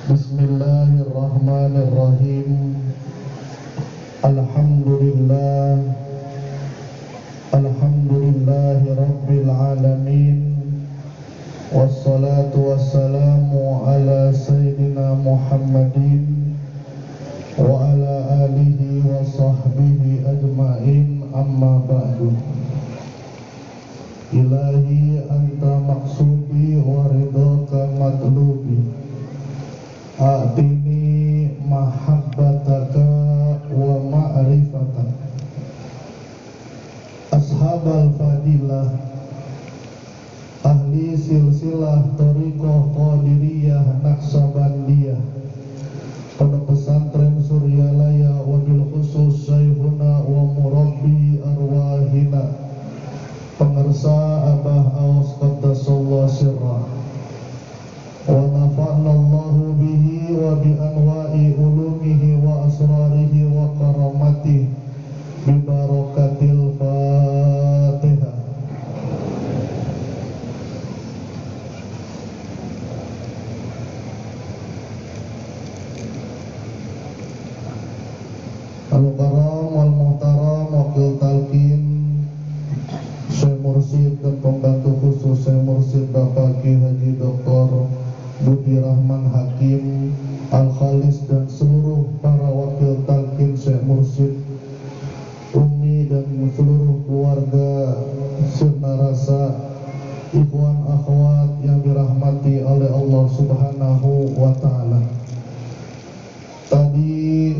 Bismillahirrahmanirrahim. Alhamdulillah. Alhamdulillahi rabbil alamin. Wassalatu wassalamu ala sayyidina Muhammadin wa ala alihi wa sahbihi ajma'in, amma ba'du. Ilahi anta maqsudi wa ridhaka matlubi, a'tini mahabbataka wa ma'rifataka. Ashabal fadilah, ahli silsilah Thariqah Qadiriyah Naqsabandiyah, Pondok Pesantren Suryalaya, wabil khusus Syekhuna wa murabbi arwahina, pengersa Abah Aus Qaddasallahu sirrah, wa nafa'na Allahu bihi wa bi anwa'i ulumihi wa asrarihi wa karamatihi bi barakatil Fatihah. Al-Karam wal Muhtaram Wakil Talqin Syekh Mursyid dan pembantu khusus Syekh Mursyid Bapak Ki Haji Dr. Budi Rahman Hakim Al-Khalis dan seluruh para wakil talqin Syekh Mursyid, Umi dan seluruh keluarga sirna rasa, ikhwan akhwat yang dirahmati oleh Allah Subhanahu wa ta'ala. Tadi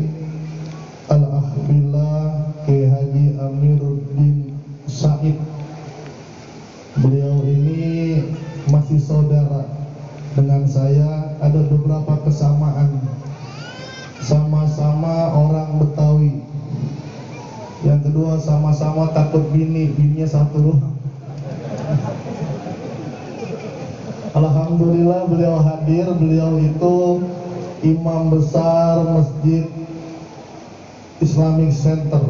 Al-Akhbillah Ki Haji Amiruddin Said, beliau ini masih saudara dengan saya, ada beberapa kesamaan. Sama-sama orang Betawi. Yang kedua, sama-sama takut bininya satu rumah. Alhamdulillah beliau hadir. Beliau itu imam besar Masjid Islamic Center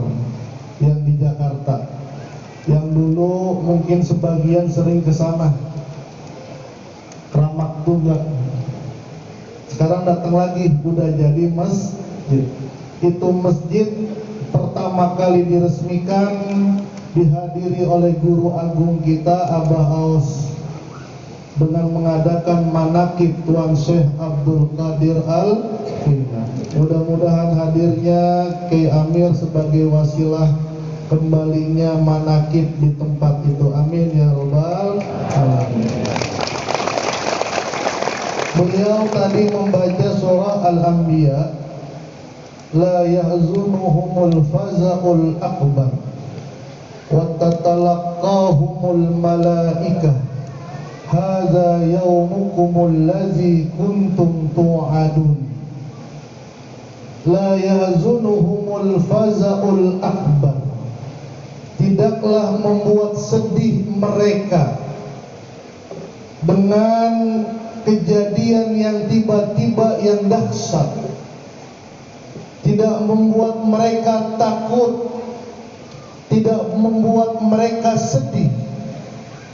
yang di Jakarta, yang dulu mungkin sebagian sering ke sana, Keramat Tunggal. Sekarang datang lagi, udah jadi masjid. Itu masjid pertama kali diresmikan, dihadiri oleh guru agung kita Abah Aus dengan mengadakan manaqib Tuan Syekh Abdul Qadir Al-Fina. Mudah-mudahan hadirnya Kiai Amir sebagai wasilah kembalinya manaqib di tempat itu. Amin ya rabbal alamin. Beliau tadi membaca surah Al-Anbiya, la yahzunuhumul faza'ul akbar wa tatalaqahumul malaikah hadza yaumukumul ladzi kuntum tu'adun. La yahzunuhumul faza'ul akbar, tidaklah membuat sedih mereka dengan kejadian yang tiba-tiba yang dahsyat, tidak membuat mereka takut, tidak membuat mereka sedih.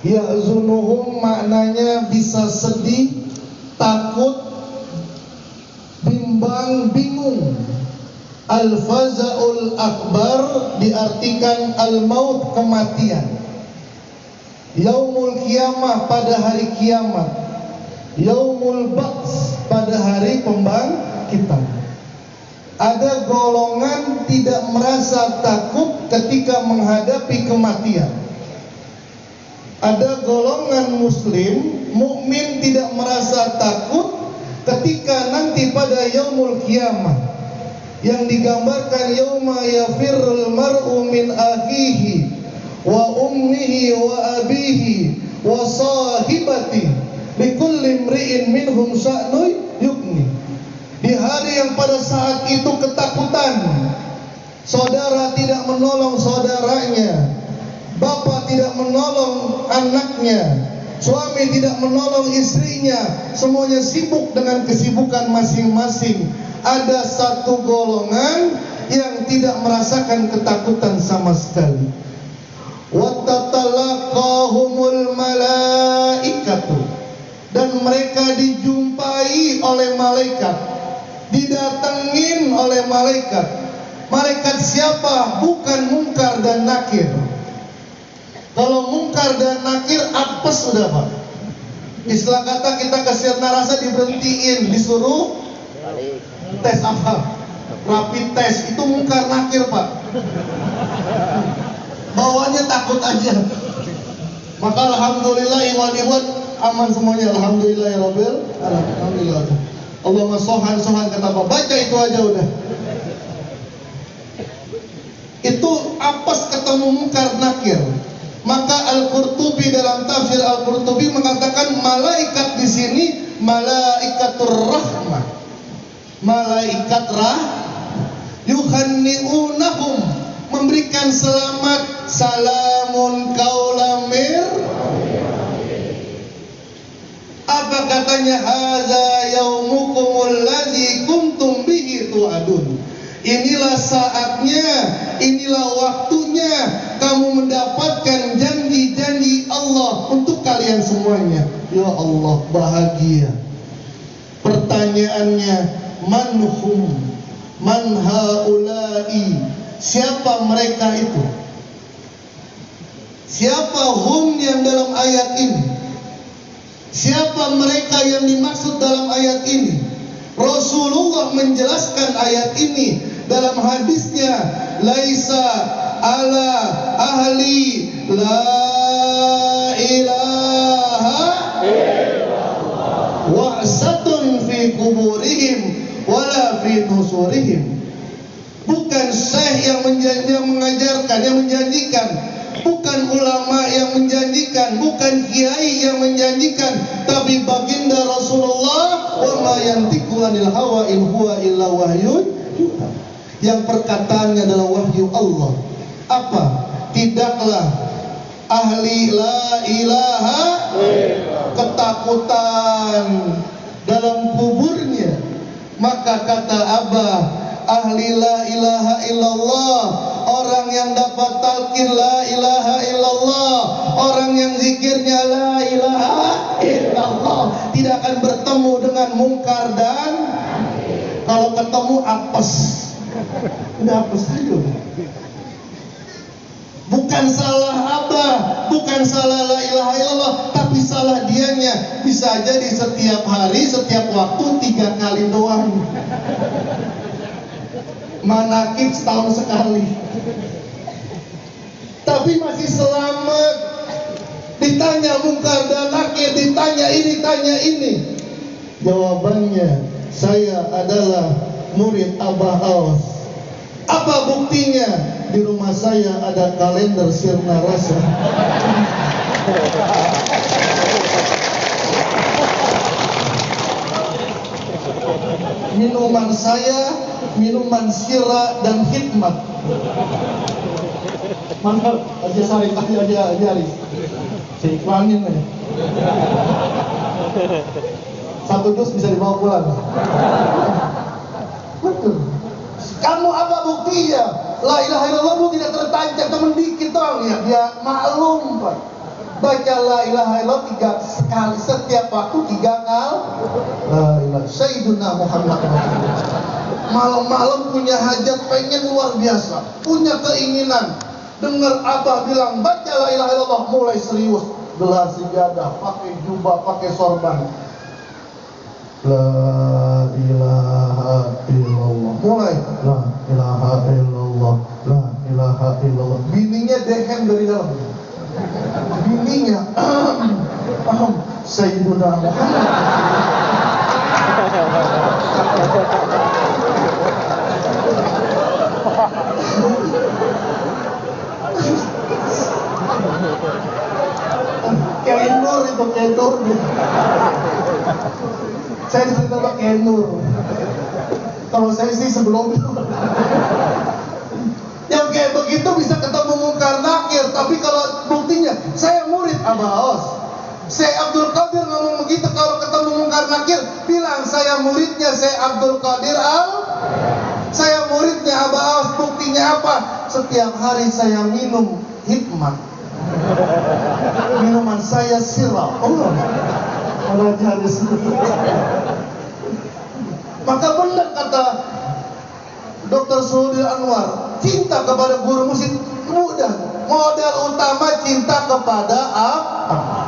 Yahzunuhum maknanya bisa sedih, takut, bimbang, bingung. Al-faza'ul akbar diartikan al-maut, kematian. Yaumul kiamah, pada hari kiamat. Yaumul ba'ts, pada hari pembangkitan. Ada golongan tidak merasa takut ketika menghadapi kematian. Ada golongan muslim, mukmin tidak merasa takut ketika nanti pada yaumul kiamah, yang digambarkan yauma yafirrul mar'u min akhihi wa ummihi wa abihi wa sahibati likulli imri'in minhum sya'nu yugni. Di hari yang pada saat itu ketakutan, saudara tidak menolong saudaranya, bapak tidak menolong anaknya, suami tidak menolong istrinya, semuanya sibuk dengan kesibukan masing-masing. Ada satu golongan yang tidak merasakan ketakutan sama sekali. Wa tatalaqahumul malaikatu, dan mereka dijumpai oleh malaikat, didatengin oleh malaikat. Malaikat siapa? Bukan Munkar dan Nakir. Kalau Munkar dan Nakir apes sudah Pak. Istilah kata kita ke Sirna Rasa diberhentiin, disuruh tes apa? Rapid test, itu Munkar Nakir Pak. Bawanya takut aja. Maka alhamdulillah ikhwan-ikhwan aman semuanya, alhamdulillah ya Rabbil. Alhamdulillah. Allahumma sohan kata Pak. Baca itu aja udah. Itu apes ketemu Munkar Nakir. Maka Al-Qurtubi dalam tafsir Al-Qurtubi mengatakan malaikat di sini malaikatur rahmah. Malaikat yuhanni'unahum, memberikan selamat, salamun qaulam mir. Apa katanya? Hadza yaumukumul ladzi kuntum bihi tu'adun. Inilah saatnya, inilah waktunya kamu mendapatkan janji-janji Allah untuk kalian semuanya. Ya Allah, bahagia. Pertanyaannya, manhum, man haula'i, siapa mereka itu? Siapa hum yang dalam ayat ini? Siapa mereka yang dimaksud dalam ayat ini? Rasulullah menjelaskan ayat ini dalam hadisnya, laisa ala ahli la ilaha illallah wa'satun fi kuburihim wala fi nusurihim. Bukan syekh yang mengajarkan, yang menjanjikan, bukan ulama yang menjanjikan, bukan kiai yang menjanjikan, tapi baginda Rasulullah, wa ma yantiqu anil hawa in huwa illa wahyun yuha, yang perkataannya adalah wahyu Allah. Apa? Tidaklah ahli la ilaha ketakutan dalam kuburnya. Maka kata Abah, ahli la ilaha illallah, orang yang dapat talqin la ilaha illallah, orang yang zikirnya la ilaha illallah, tidak akan bertemu dengan mungkar dan kalau ketemu apes. Udah apes aja. Bukan salah Abah, bukan salah la ilaha illallah, tapi salah dianya. Bisa jadi setiap hari, setiap waktu 3 kali doang. Manakib setahun sekali, tapi masih selamat. Ditanya Munkar dan Nakir, ditanya ini, tanya ini, jawabannya, saya adalah murid Abah Aos. Apa buktinya? Di rumah saya ada kalender Sirna Rasa. Minuman saya, minuman sirah dan hikmat. Mantap, aja sari, aja jari. Saya iklanin nih. 1 dus bisa dibawa pulang. Betul. Kamu apa buktinya? La ilaha illallah bu tidak tertancap, temen dikit dong ya. Dia maklum Pak. Baca la ilaha illallah 3 kali setiap waktu, 3 kali. La ilaha Sayyiduna Muhammad. Malam-malam punya hajat, pengen luar biasa, punya keinginan. Dengar Abah bilang baca la ilaha illallah, mulai serius. Gelar sejadah, pakai jubah, pakai sorban. La ilaha illallah. Mulai la ilaha illallah, la ilaha illallah. Bininya dehem dari dalam. Bininya Sayyiduna Muhammad. Kayak Nur itu, kayak Nur. Saya cerita kayak Nur. Kalau saya sih sebelum yang kayak begitu bisa ketemu Munkar Nakir. Tapi kalau buktinya, saya murid Abah Aos, saya Abdul Qadir ngomong begitu. Kalau ketemu Munkar Nakir, bilang saya muridnya saya Abdul Qadir saya muridnya Abah Aos. Buktinya apa? Setiap hari saya minum hikmat. Minuman saya sirah. Raja-raja. Maka benar kata Dr. Suhudil Anwar, cinta kepada guru musik mudah. Modal utama cinta kepada Allah.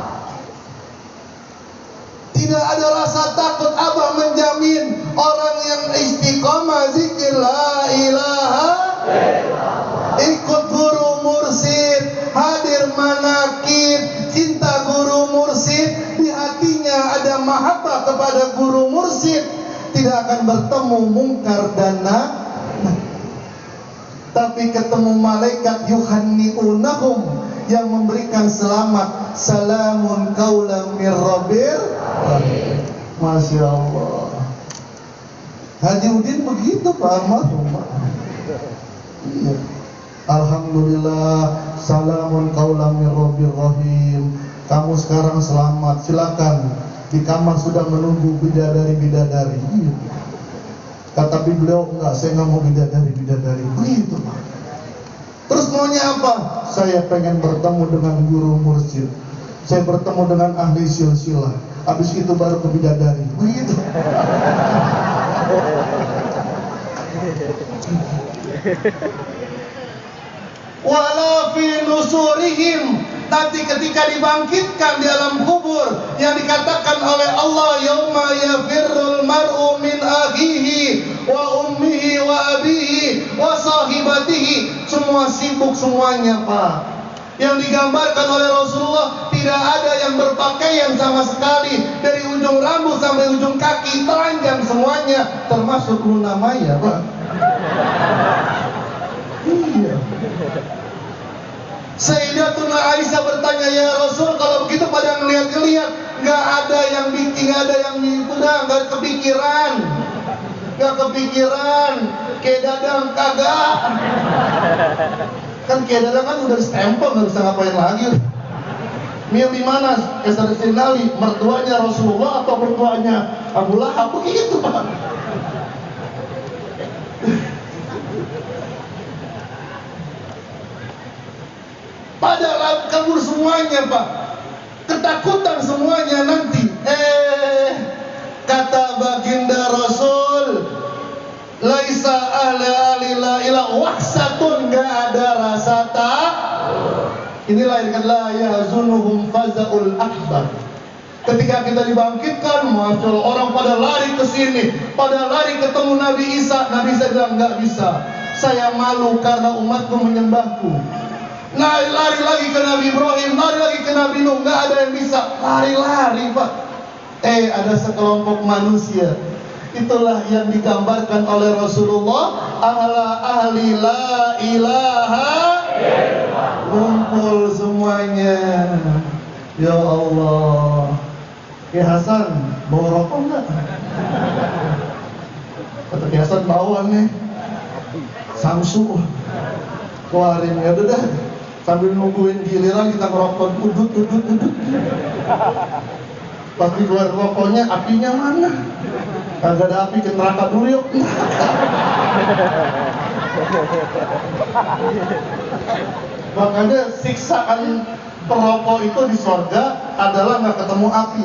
Tidak ada rasa takut. Abah menjamin orang yang istiqomah zikir la ilaha illallah, ikut guru mursyid, hadir manakib, cinta guru mursyid, di hatinya ada mahabbah kepada guru mursyid, tidak akan bertemu mungkar dan tapi ketemu malaikat yuhanni'unahum yang memberikan selamat, salamun qaulan mir rabbir. Masya Allah. Haji Udin begitu Pak almarhum. Iya. Alhamdulillah, salamun qaulan mir rabbir rahim. Kamu sekarang selamat, silakan. Di kamar sudah menunggu bidadari-bidadari. Iya. Kata beliau, enggak, saya nggak mau bidadari. Begitu Pak. Terus maunya apa? Saya pengen bertemu dengan guru mursyid. Saya bertemu dengan ahli silsilah. Habis itu baru ke bidadari. Begitu. Wala fi nusurihim, nanti ketika dibangkitkan di alam kubur yang dikatakan oleh Allah, yauma yafirrul mar'u min akhihi wa ummihi wa abihi wa sahibatihi, semua sibuk semuanya Pak. Yang digambarkan oleh Rasulullah, tidak ada yang berpakaian sama sekali, dari ujung rambut sampai ujung kaki telanjang semuanya, termasuk Luna Maya Pak. Iya. Sayyidatuna Aisyah bertanya, ya Rasul, kalau begitu pada ngeliat-ngeliat, nggak ada yang bikin, nggak ada yang nggak kepikiran, kayak Dadang kagak. Kan kayak Dadang kan udah stempel, nggak bisa ngapain lagi. Mia di mana? Esar Sinali, mertuanya Rasulullah atau mertuanya Abu Lahab? Begitu Pak. Padahal kabur semuanya Pak, ketakutan semuanya nanti. Kata baginda Rasul, laisa ahla ila wahsatun, gak ada rasa Inilah yang la yahzunuhum fazaul akbar. Ketika kita dibangkitkan, Masya Allah, orang pada lari ke sini, pada lari ketemu Nabi Isa. Nabi Isa bilang, nggak bisa, saya malu karena umatku menyembahku. Lari lagi ke Nabi Ibrahim, lari lagi ke Nabi Nuh, nggak ada yang bisa. Lari Pak. Ada sekelompok manusia, itulah yang digambarkan oleh Rasulullah, ahli la ilaha, kumpul semuanya. Ya Allah. Ki Hasan bawa rokok nggak? Kata Ki Hasan bawa nih Samsu, keluarin. Ya udah dah, sambil nungguin giliran kita ngerokok, udut. Pas keluar rokoknya, apinya mana? Kagak ada api, ke neraka dulu yuk. Makanya siksaan perokok itu di sorga adalah nggak ketemu api.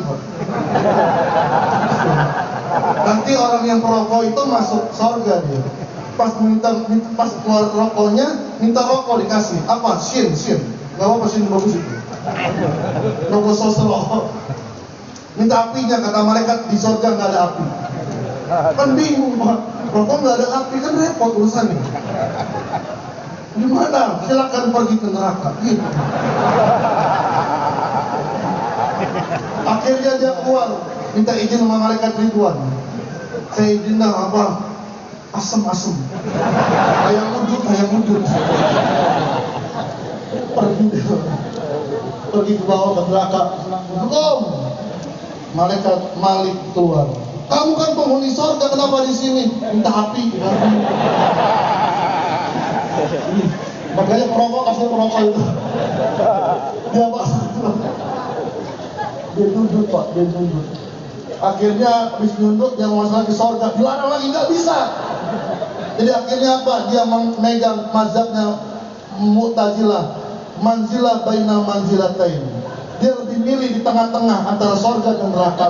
Nanti orang yang perokok itu masuk sorga dia. Pas keluar rokoknya, minta rokok dikasih. Apa? Shin. Gak apa-apa, Shin bagus itu. Logo sosro. Minta apinya, kata malaikat, di sorga nggak ada api. Kan bingung Pak, rokok nggak ada api, kan repot urusannya. Gimana? Silakan pergi ke neraka. Gitu. Akhirnya dia keluar, minta izin sama malaikat Ridwan. Saya izin dah apa? Asem. Ayam wujud. Pergi ke bawah ke neraka. Belum. Malaikat Malik keluar. Kamu kan penghuni surga, kenapa di sini? Minta api. Makanya perokok kasih perokok itu. Dia Pak. Dia duduk Pak, dia duduk. Akhirnya habis nunduk dia mau masuk ke surga, dilarang lagi, nggak bisa. Jadi akhirnya apa? Dia memegang mazhabnya Mu'tazilah, manzilah baina manzilatain. Dia lebih milih di tengah-tengah antara surga dan neraka.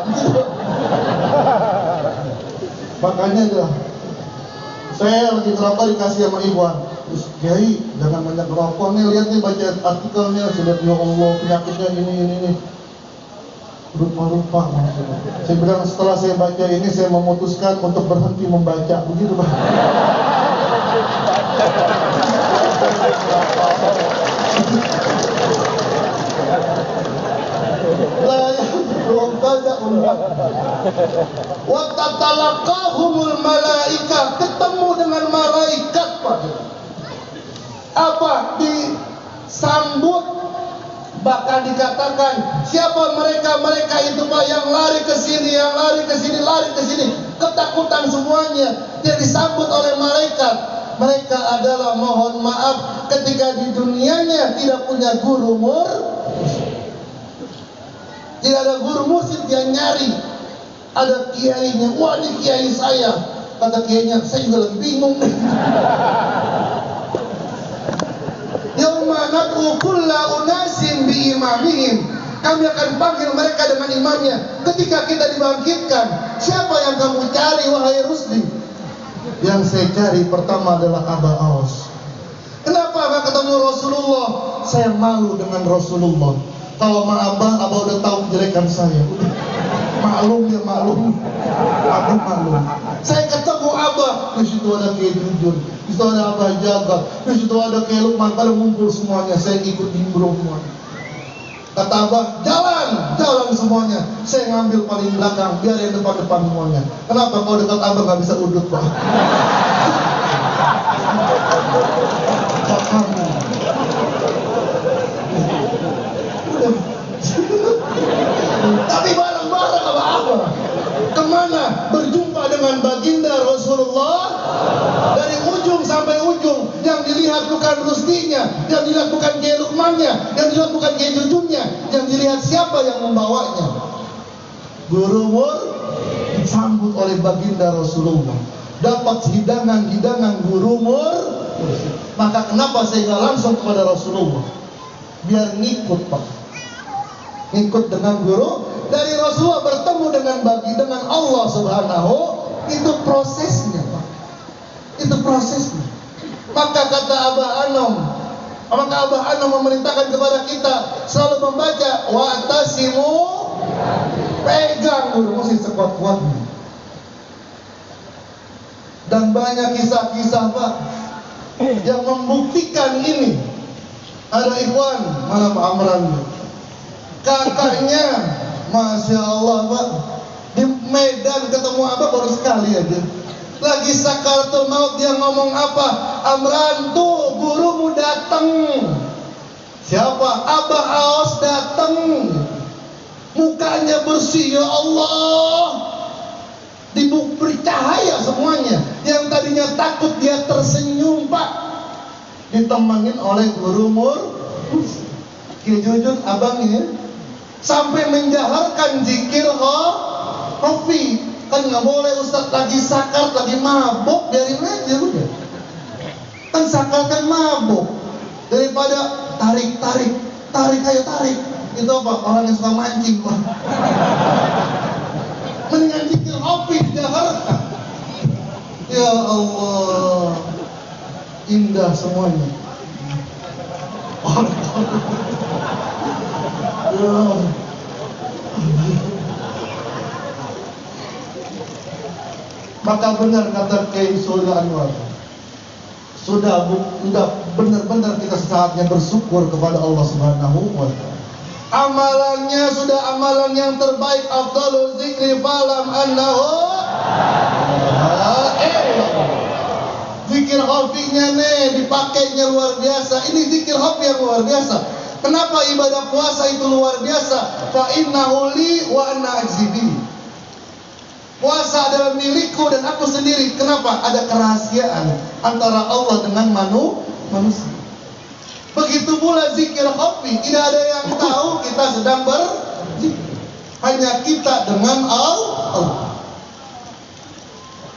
Makanya dah, saya lagi ngerokok dikasih sama Ikhwan. Terus Kiai jangan banyak ngerokok nih, lihat nih baca artikelnya, saya lihat ya Allah penyakitnya ini. Rupa-rupa maksudnya. Saya bilang setelah saya baca ini saya memutuskan untuk berhenti membaca, begitu Pak. Wa tatalaqahumul malaikah, ketemu dengan malaikat Pak. Apa disambut, bahkan dikatakan siapa mereka itu Pak yang lari ke sini, lari ke sini, ketakutan semuanya. Dia disambut oleh malaikat. Mereka adalah mohon maaf ketika di dunianya tidak punya guru tidak ada guru mursyid, dia nyari. Ada kiainya, wah ini kiai saya. Kata kiainya, saya juga lagi bingung. Yauma nad'u kulla unasin bi imamihim. Kami akan panggil mereka dengan imamnya. Ketika kita dibangkitkan, siapa yang kamu cari wahai Rusdi? Yang saya cari pertama adalah Aba Aos. Kenapa gak ketemu Rasulullah? Saya malu dengan Rasulullah. Kalau sama Abah udah tahu kejelekan saya. Maklum dia maklum. Saya ketemu Abah, di situ ada Kiai Jujur, di situ ada Abah Jaga, di situ ada Kiai Lukman, pada ngumpul semuanya. Saya ikut nimbrung semuanya. Kata Abah, jalan semuanya. Saya ngambil paling belakang, biar yang depan semuanya. Kenapa? Kalau dekat Abah nggak bisa udut Pak. Tapi bareng-bareng sama Abah. Kemana? Berjumpa dengan baginda Rasulullah. Dari ujung sampai ujung. Yang dilihat bukan Rusdinya, yang dilihat bukan Kiai Lukmannya, yang dilihat bukan Kiai Jujunnya, yang dilihat siapa yang membawanya. Guru Mur disambut oleh baginda Rasulullah. Dapat hidangan Guru Mur. Maka kenapa saya nggak langsung kepada Rasulullah? Biar ngikut Pak. Ngikut dengan guru. Dari Rasulullah bertemu dengan Allah Subhanahu, itu prosesnya Pak. Itu prosesnya. Maka kata Abah Anom memerintahkan kepada kita selalu membaca wa'tasimu, pegang guru mesti sekuat-kuatnya. Dan banyak kisah-kisah Pak yang membuktikan ini. Ada Ikhwan, mana Pak Amran? Kakaknya, Masya Allah Pak, di Medan ketemu Abah baru sekali aja. Lagi sakaratul maut, dia ngomong apa? Amran tuh gurumu datang. Siapa? Abah Aos datang. Mukanya bersih ya Allah. Diberi cahaya semuanya. Yang tadinya takut dia tersenyum Pak. Ditemenin oleh guru Mur. Kiai Jujun abangnya sampai menjaharkan zikir Hofi. Kan nggak boleh Ustaz lagi sakar, lagi mabuk, biarin aja udah. Kan sakar kan mabuk. Daripada tarik ayo tarik. Itu apa? Orang yang suka mancing Pak. Mendingan zikir Hofi dijaharkan. Ya Allah, indah semuanya. Maka benar kata Kiai Sulaiman Anwar, sudah benar-benar kita saatnya bersyukur kepada Allah Subhanahu wa taala. Amalannya sudah amalan yang terbaik, afdhalul zikri falam annahu zikir hobinya nih dipakainya luar biasa. Ini zikir hobi yang luar biasa. Kenapa ibadah puasa itu luar biasa? Fa innahu li wa ana ajzibi. Puasa adalah milikku dan aku sendiri. Kenapa? Ada kerahasiaan antara Allah dengan manusia. Begitu pula zikir hobi. Tidak ada yang tahu kita sedang berzikir. Hanya kita dengan Allah.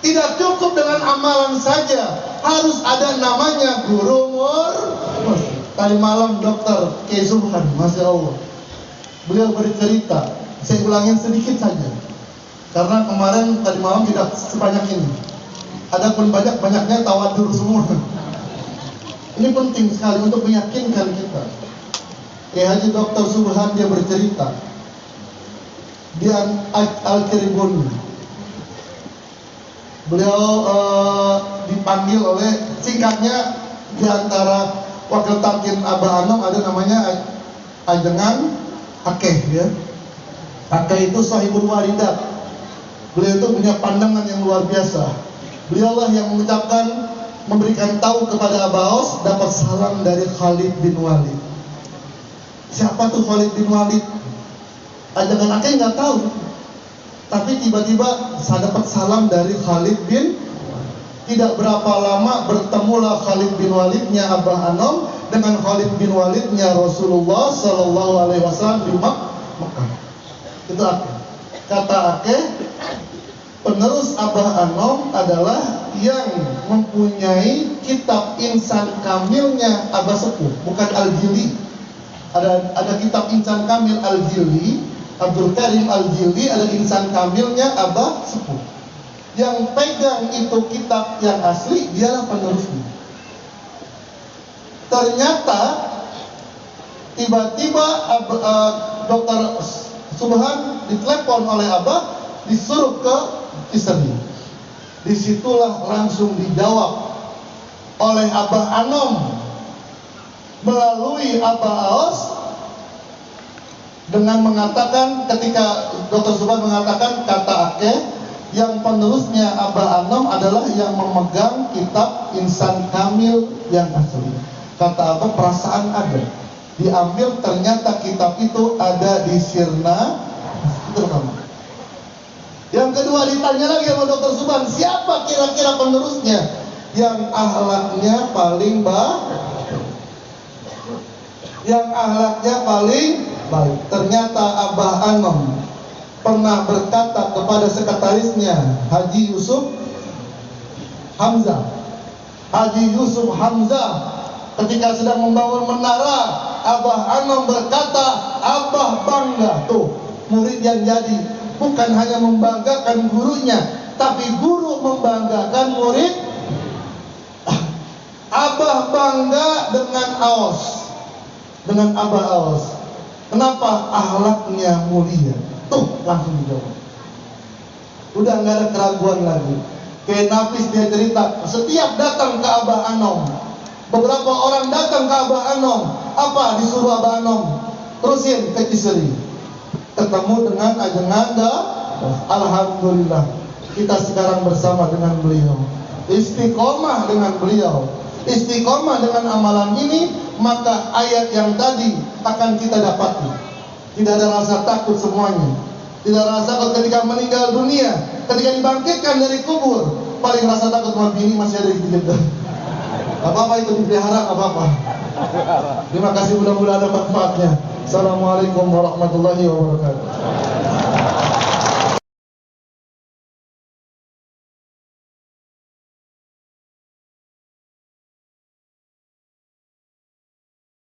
Tidak cukup dengan amalan saja. Harus ada namanya guru Mur. Tadi malam dokter Kiai Subhan, Masya Allah. Beliau bercerita, saya ulangin sedikit saja, karena kemarin tadi malam tidak sebanyak ini. Adapun banyaknya tawadur semua. Ini penting sekali untuk meyakinkan kita. Haji Dr. Subhan dia bercerita, dia Al-Kiribun. Beliau dipanggil oleh, singkatnya, di antara wakil talqin Abah Anom ada namanya Ajengan Akeh ya. Akeh itu sahibul waridat. Beliau itu punya pandangan yang luar biasa. Beliaulah yang mengucapkan, memberikan tahu kepada Abaos dapat salam dari Khalid bin Walid. Siapa tuh Khalid bin Walid? Ajangan Akeh nggak tahu. Tapi tiba-tiba saya dapat salam dari Khalid bin. Tidak berapa lama bertemulah Khalid bin Walidnya Abah Anom dengan Khalid bin Walidnya Rasulullah Sallallahu Alaihi Wasallam di Mekah. Itu Akeh. Kata Akeh, penerus Abah Anom adalah yang mempunyai kitab insan kamilnya Abah Sepuh, bukan Al-Jili. Ada kitab insan kamil Al-Jili, Abdul Karim Al-Jili, ada insan kamilnya Abah Sepuh. Yang pegang itu kitab yang asli, dialah penerusnya. Ternyata tiba-tiba Dr. Subhan ditelepon oleh Abah, disuruh ke istri. Disitulah langsung dijawab oleh Abah Anom melalui Abah Aos dengan mengatakan, ketika Dr. Subhan mengatakan, kata Akeh, yang penerusnya Abah Anom adalah yang memegang kitab insan kamil yang asli. Kata Abah, perasaan ada, diambil, ternyata kitab itu ada di Sirna. Itu pertama. Yang kedua ditanya lagi sama Dr. Subhan, siapa kira-kira penerusnya yang akhlaknya paling baik? Yang akhlaknya paling baik. Ternyata Abah Anom pernah berkata kepada sekretarisnya Haji Yusuf Hamzah. Haji Yusuf Hamzah ketika sedang membangun menara, Abah Anom berkata, Abah bangga tuh murid yang jadi, bukan hanya membanggakan gurunya, tapi guru membanggakan murid. Abah bangga dengan Aos, dengan Abah Aos. Kenapa? Akhlaknya mulia. Tuh langsung dijawab. Udah nggak ada keraguan lagi. Kayak Nafis dia cerita, setiap datang ke Abah Anom, beberapa orang datang ke Abah Anom, apa disuruh Abah Anom? Terusin ke Ciseri, ketemu dengan Ajenganda. Alhamdulillah kita sekarang bersama dengan beliau, istiqomah dengan beliau, istiqomah dengan amalan ini. Maka ayat yang tadi akan kita dapati. Tidak ada rasa takut semuanya. Tidak ada rasa takut ketika meninggal dunia, ketika dibangkitkan dari kubur. Paling rasa takut sama bini masih ada di kita. Gak apa-apa itu dipelihara, gak apa-apa. Terima kasih, mudah-mudahan ada manfaatnya. Assalamualaikum warahmatullahi wabarakatuh.